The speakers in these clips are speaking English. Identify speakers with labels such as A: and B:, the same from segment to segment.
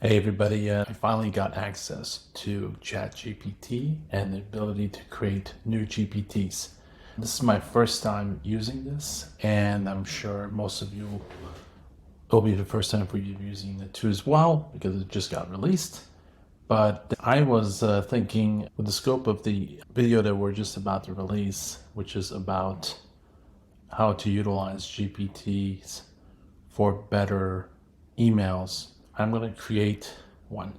A: Hey everybody, I finally got access to ChatGPT and the ability to create new GPTs. This is my first time using this, and I'm sure most of you will be the first time for you using it too as well, because it just got released. But I was thinking with the scope of the video that we're just about to release, which is about how to utilize GPTs for better emails, I'm going to create one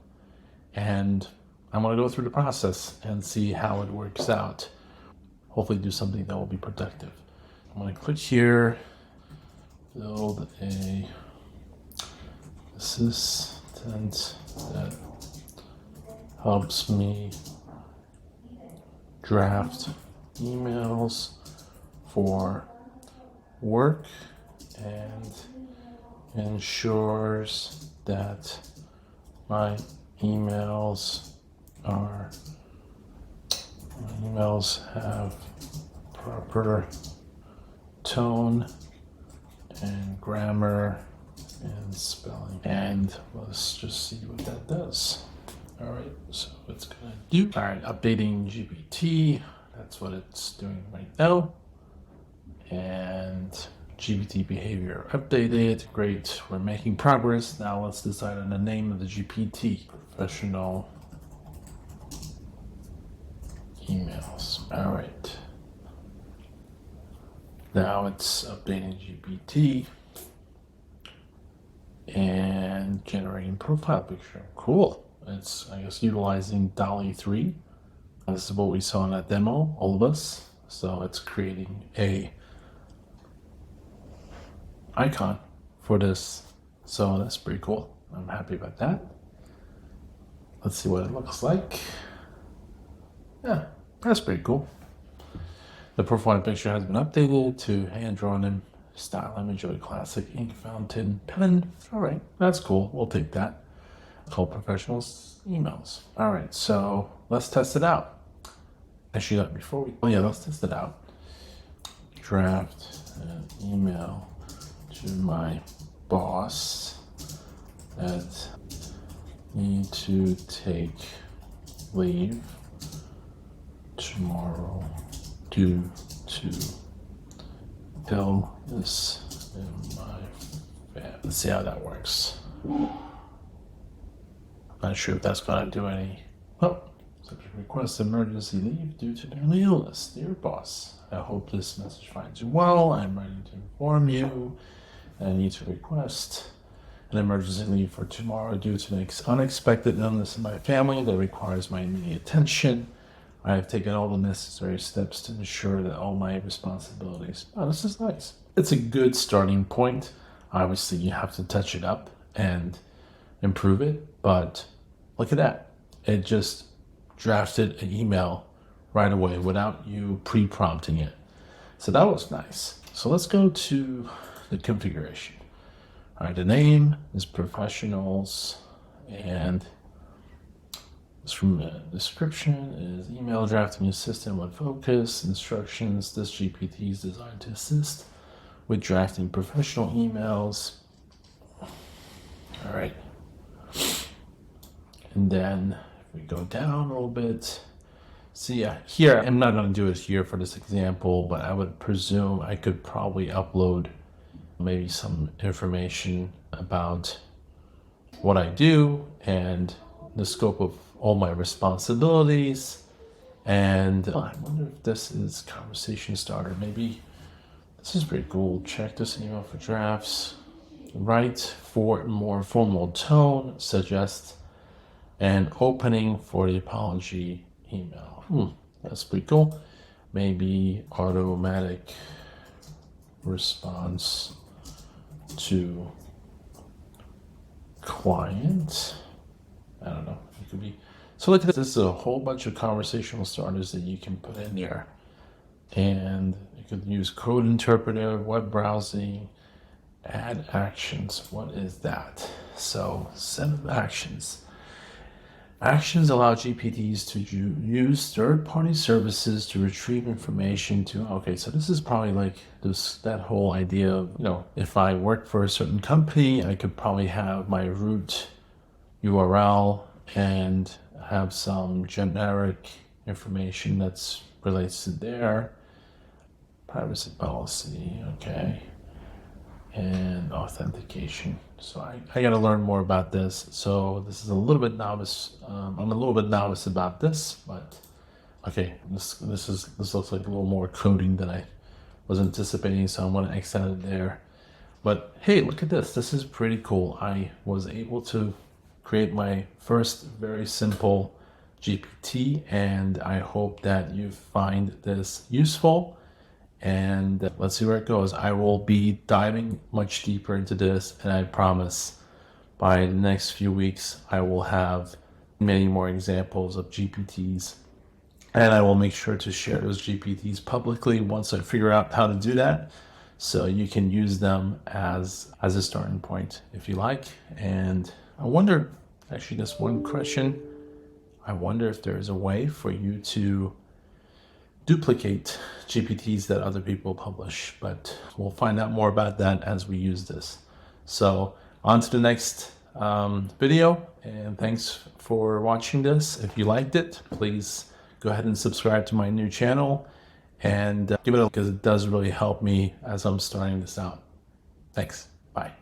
A: and I'm going to go through the process and see how it works out. Hopefully do something that will be productive. I'm going to click here, build a assistant that helps me draft emails for work and ensures that my emails have proper tone and grammar and spelling. And let's just see what that does. All right, so it's gonna do. All right, updating GPT. That's what it's doing right now. And GPT behavior updated. Great, we're making progress. Now let's decide on the name of the GPT. Professional emails. All right. Now it's updating GPT and generating profile picture. Cool. It's, I guess, utilizing DALL-E 3. This is what we saw in that demo, all of us. So it's creating a icon for this. So that's pretty cool. I'm happy about that. Let's see what it looks like. Yeah, that's pretty cool. The profile picture has been updated to hand-drawn style image of a classic ink fountain pen. All right, that's cool. We'll take that. Called professionals emails. All right, so let's test it out. Actually, before we, let's test it out. Draft an email to my boss that need to take leave tomorrow due to illness in my family. Let's see how that works. Not sure if that's gonna do any. Oh, subject request emergency leave due to early illness. Dear boss, I hope this message finds you well. I'm ready to inform you that I need to request an emergency leave for tomorrow due to an unexpected illness in my family that requires my immediate attention. I have taken all the necessary steps to ensure that all my responsibilities. Oh, this is nice. It's a good starting point. Obviously, you have to touch it up and improve it, but look at that. It just drafted an email right away without you pre-prompting it. So that was nice. So let's go to the configuration. All right, the name is professionals, and from the description is email drafting assistant with focus. Instructions: this GPT is designed to assist with drafting professional emails. All right. And then if we go down a little bit, see here, I'm not going to do it here for this example, but I would presume I could probably upload maybe some information about what I do and the scope of all my responsibilities. And I wonder if this is conversation starter. Maybe this is pretty cool. Check this email for drafts. Write for more formal tone. Suggest an opening for the apology email. That's pretty cool. Maybe automatic response to client. I don't know. It could be. So look at this. This is a whole bunch of conversational starters that you can put in there. And you could use code interpreter, web browsing, add actions. What is that? So set of actions. Actions allow GPTs to use third-party services to retrieve information to, okay, so this is probably like that whole idea of, if I work for a certain company, I could probably have my root URL and have some generic information that's relates to there. Privacy policy, okay, and authentication. So I got to learn more about this. So this is a little bit novice. I'm a little bit novice about this, but okay, this looks like a little more coding than I was anticipating. So I'm going to extend it there. But hey, look at this. This is pretty cool. I was able to create my first very simple GPT, and I hope that you find this useful. And let's see where it goes. I will be diving much deeper into this, and I promise by the next few weeks I will have many more examples of GPTs, and I will make sure to share those GPTs publicly once I figure out how to do that, so you can use them as a starting point if you like. And I wonder, actually, this one question, I wonder if there is a way for you to duplicate GPTs that other people publish, but we'll find out more about that as we use this. So on to the next video, and thanks for watching this. If you liked it, please go ahead and subscribe to my new channel and give it a look, because it does really help me as I'm starting this out. Thanks. Bye.